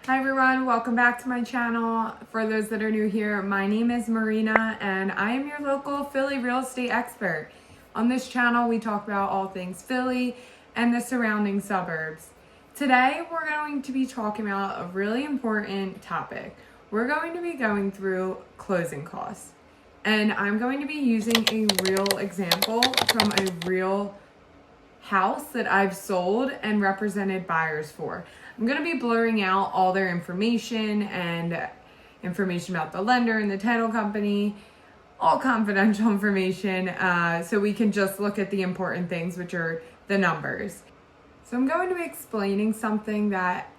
Hi everyone, welcome back to my channel. For those that are new here, my name is Marina and I am your local Philly real estate expert. On this channel, we talk about all things Philly and the surrounding suburbs. Today, we're going to be talking about a really important topic. We're going to be going through closing costs. And I'm going to be using a real example from a real house that I've sold and represented buyers for. I'm going to be blurring out all their information and information about the lender and the title company, all confidential information, so we can just look at the important things, which are the numbers. So I'm going to be explaining something that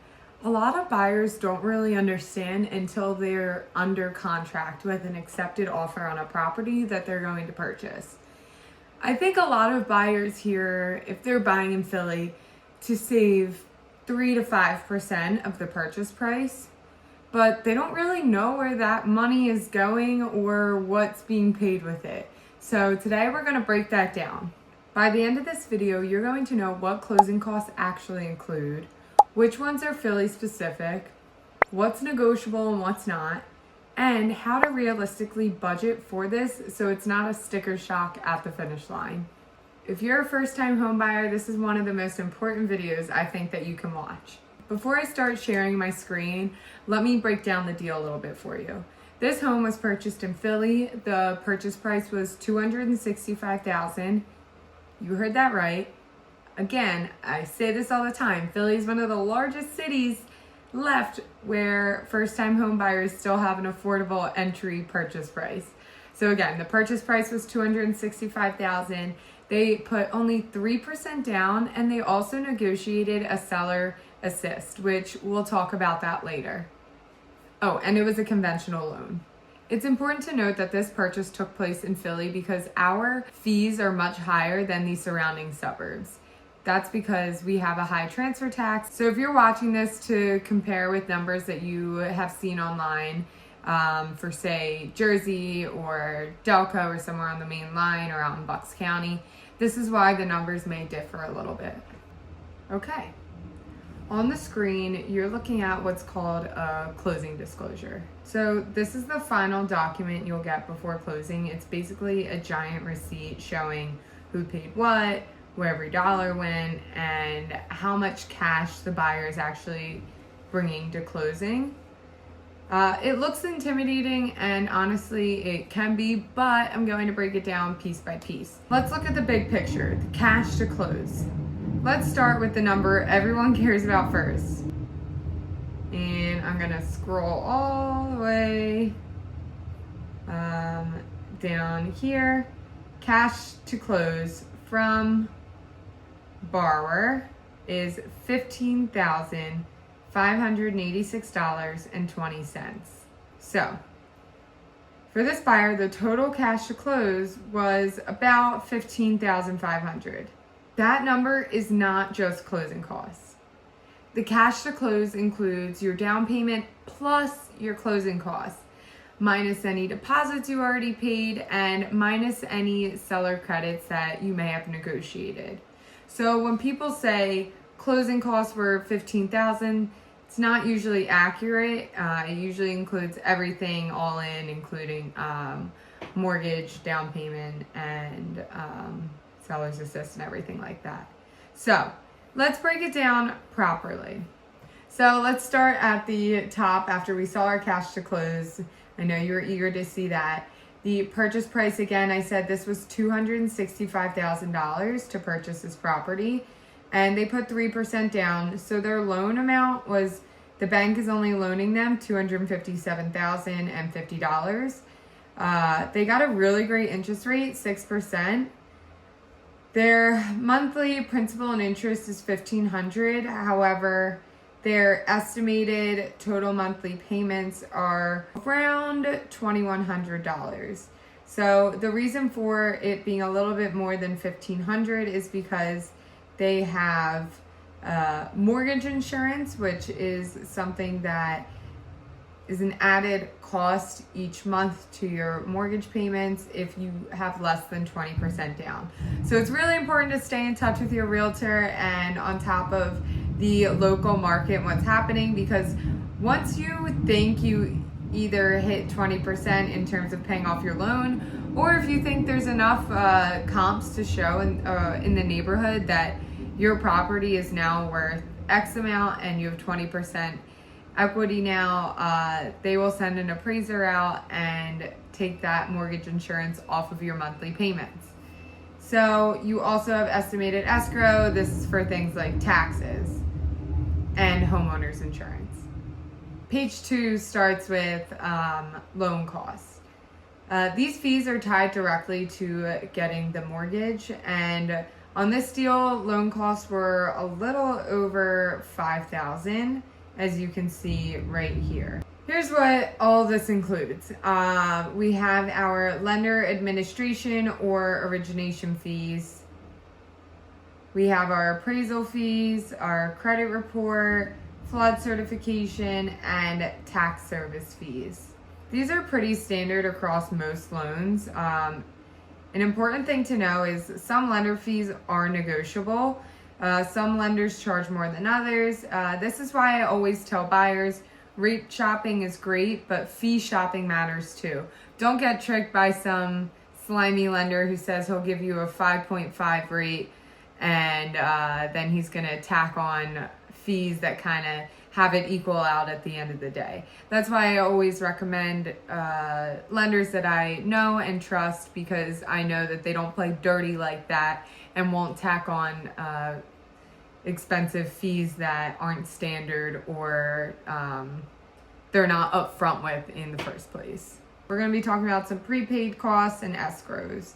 a lot of buyers don't really understand until they're under contract with an accepted offer on a property that they're going to purchase. I think a lot of buyers here, if they're buying in Philly, to save 3 to 5% of the purchase price, but they don't really know where that money is going or what's being paid with it. So today we're going to break that down. By the end of this video, you're going to know what closing costs actually include, which ones are Philly specific, what's negotiable and what's not, and how to realistically budget for this so it's not a sticker shock at the finish line. If you're a first-time home buyer, this is one of the most important videos I think that you can watch. Before I start sharing my screen, let me break down the deal a little bit for you. This home was purchased in Philly. The purchase price was $265,000. You heard that right. Again, I say this all the time. Philly is one of the largest cities left where first-time home buyers still have an affordable entry purchase price. So again, the purchase price was $265,000. They put only 3% down, and they also negotiated a seller assist, which we'll talk about that later. Oh, and it was a conventional loan. It's important to note that this purchase took place in Philly because our fees are much higher than the surrounding suburbs. That's because we have a high transfer tax. So if you're watching this to compare with numbers that you have seen online for say Jersey or Delco or somewhere on the main line or out in Bucks County, this is why the numbers may differ a little bit. Okay, on the screen, you're looking at what's called a closing disclosure. So this is the final document you'll get before closing. It's basically a giant receipt showing who paid what, where every dollar went, and how much cash the buyer is actually bringing to closing. It looks intimidating, and honestly it can be, but I'm going to break it down piece by piece. Let's look at the big picture, the cash to close. Let's start with the number everyone cares about first. And I'm gonna scroll all the way down here. Cash to close from borrower is $15,586.20. So for this buyer, the total cash to close was about $15,500. That number is not just closing costs. The cash to close includes your down payment plus your closing costs, minus any deposits you already paid, and minus any seller credits that you may have negotiated. So when people say closing costs were $15,000, it's not usually accurate. It usually includes everything all in, including mortgage, down payment, and seller's assist and everything like that. So let's break it down properly. So let's start at the top after we saw our cash to close. I know you're eager to see that. The purchase price, again, I said this was $265,000 to purchase this property, and they put 3% down. So their loan amount was, the bank is only loaning them $257,050. They got a really great interest rate, 6%. Their monthly principal and interest is $1,500. However, their estimated total monthly payments are around $2,100. So the reason for it being a little bit more than $1,500 is because they have mortgage insurance, which is something that is an added cost each month to your mortgage payments if you have less than 20% down. So it's really important to stay in touch with your realtor and on top of the local market and what's happening, because once you think you either hit 20% in terms of paying off your loan, or if you think there's enough comps to show in the neighborhood that your property is now worth X amount and you have 20% equity now, they will send an appraiser out and take that mortgage insurance off of your monthly payments. So you also have estimated escrow. This is for things like taxes and homeowners insurance. Page 2 starts with loan costs. These fees are tied directly to getting the mortgage, and on this deal, loan costs were a little over $5,000, as you can see right here. Here's what all of this includes. We have our lender administration or origination fees. We have our appraisal fees, our credit report, flood certification, and tax service fees. These are pretty standard across most loans. An important thing to know is some lender fees are negotiable. Some lenders charge more than others. This is why I always tell buyers, rate shopping is great, but fee shopping matters too. Don't get tricked by some slimy lender who says he'll give you a 5.5 rate and then he's going to tack on fees that kind of have it equal out at the end of the day. That's why I always recommend lenders that I know and trust, because I know that they don't play dirty like that and won't tack on expensive fees that aren't standard or they're not upfront with in the first place. We're going to be talking about some prepaid costs and escrows.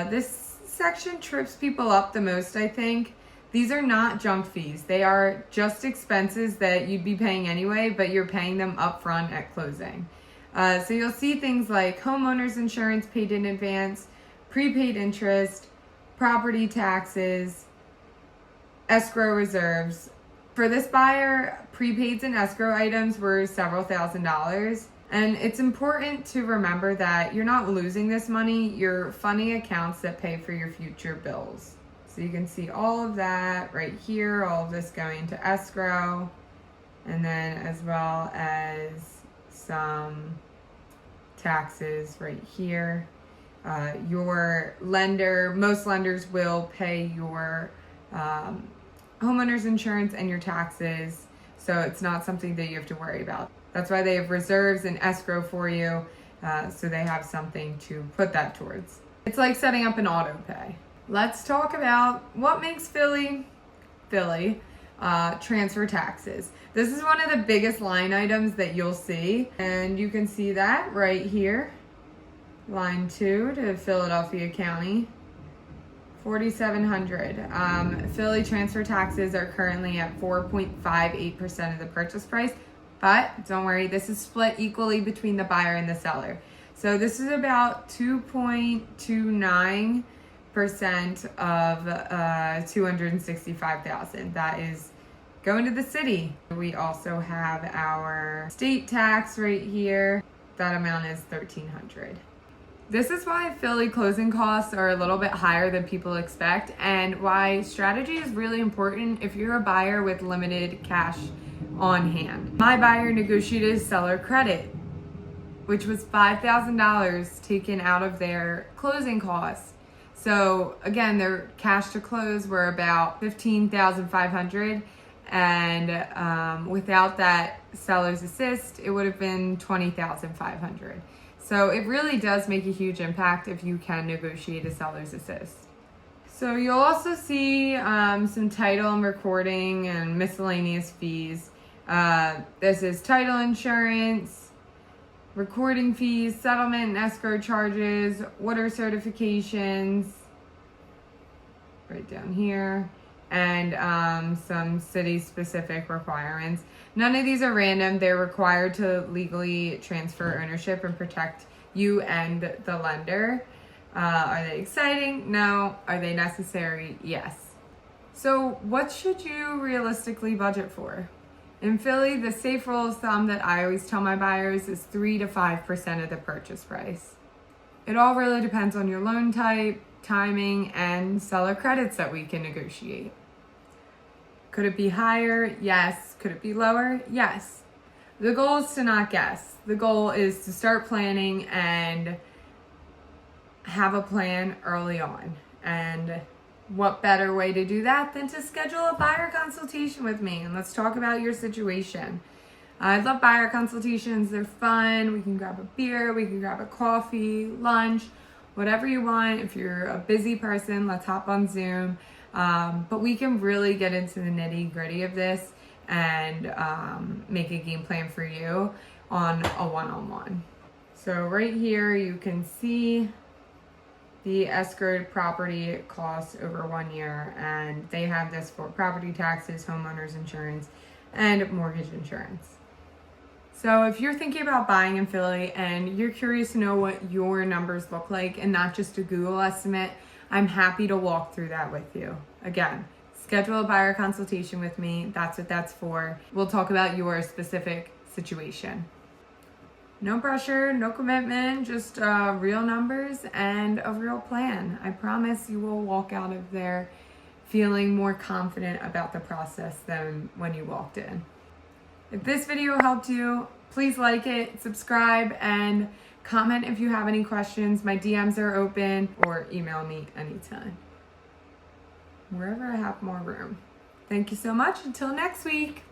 This section trips people up the most, I think. These are not junk fees. They are just expenses that you'd be paying anyway, but you're paying them upfront at closing. So you'll see things like homeowners insurance paid in advance, prepaid interest, property taxes, escrow reserves. For this buyer, prepaids and escrow items were several $1,000s. And it's important to remember that you're not losing this money, you're funding accounts that pay for your future bills. So you can see all of that right here, all of this going to escrow, and then as well as some taxes right here. Your lender, most lenders will pay your homeowner's insurance and your taxes, so it's not something that you have to worry about. That's why they have reserves and escrow for you, so they have something to put that towards. It's like setting up an auto pay. Let's talk about what makes Philly transfer taxes. This is one of the biggest line items that you'll see, and you can see that right here. Line 2 to Philadelphia County, $4,700. Philly transfer taxes are currently at 4.58% of the purchase price, but don't worry, this is split equally between the buyer and the seller. So this is about 2.29% of $265,000. That is going to the city. We also have our state tax right here. That amount is $1,300. This is why Philly closing costs are a little bit higher than people expect, and why strategy is really important if you're a buyer with limited cash on hand. My buyer negotiated seller credit, which was $5,000 taken out of their closing costs. So again, their cash to close were about $15,500, and without that seller's assist, it would have been $20,500. So it really does make a huge impact if you can negotiate a seller's assist. So you'll also see some title and recording and miscellaneous fees. This is title insurance, recording fees, settlement and escrow charges, water certifications, right down here, and some city-specific requirements. None of these are random. They're required to legally transfer ownership and protect you and the lender. Are they exciting? No. Are they necessary? Yes. So what should you realistically budget for? In Philly, the safe rule of thumb that I always tell my buyers is 3 to 5% of the purchase price. It all really depends on your loan type, timing, and seller credits that we can negotiate. Could it be higher? Yes. Could it be lower? Yes. The goal is to not guess. The goal is to start planning and have a plan early on. And what better way to do that than to schedule a buyer consultation with me, and let's talk about your situation. I love buyer consultations. They're fun. We can grab a beer, we can grab a coffee, lunch, whatever you want. If you're a busy person, let's hop on Zoom. But we can really get into the nitty gritty of this and make a game plan for you on a one-on-one. So right here you can see the escrowed property costs over 1 year, and they have this for property taxes, homeowners insurance, and mortgage insurance. So if you're thinking about buying in Philly and you're curious to know what your numbers look like and not just a Google estimate, I'm happy to walk through that with you. Again, schedule a buyer consultation with me. That's what that's for. We'll talk about your specific situation. No pressure, no commitment, just real numbers and a real plan. I promise you will walk out of there feeling more confident about the process than when you walked in. If this video helped you, please like it, subscribe, and comment if you have any questions. My DMs are open, or email me anytime, wherever I have more room. Thank you so much. Until next week.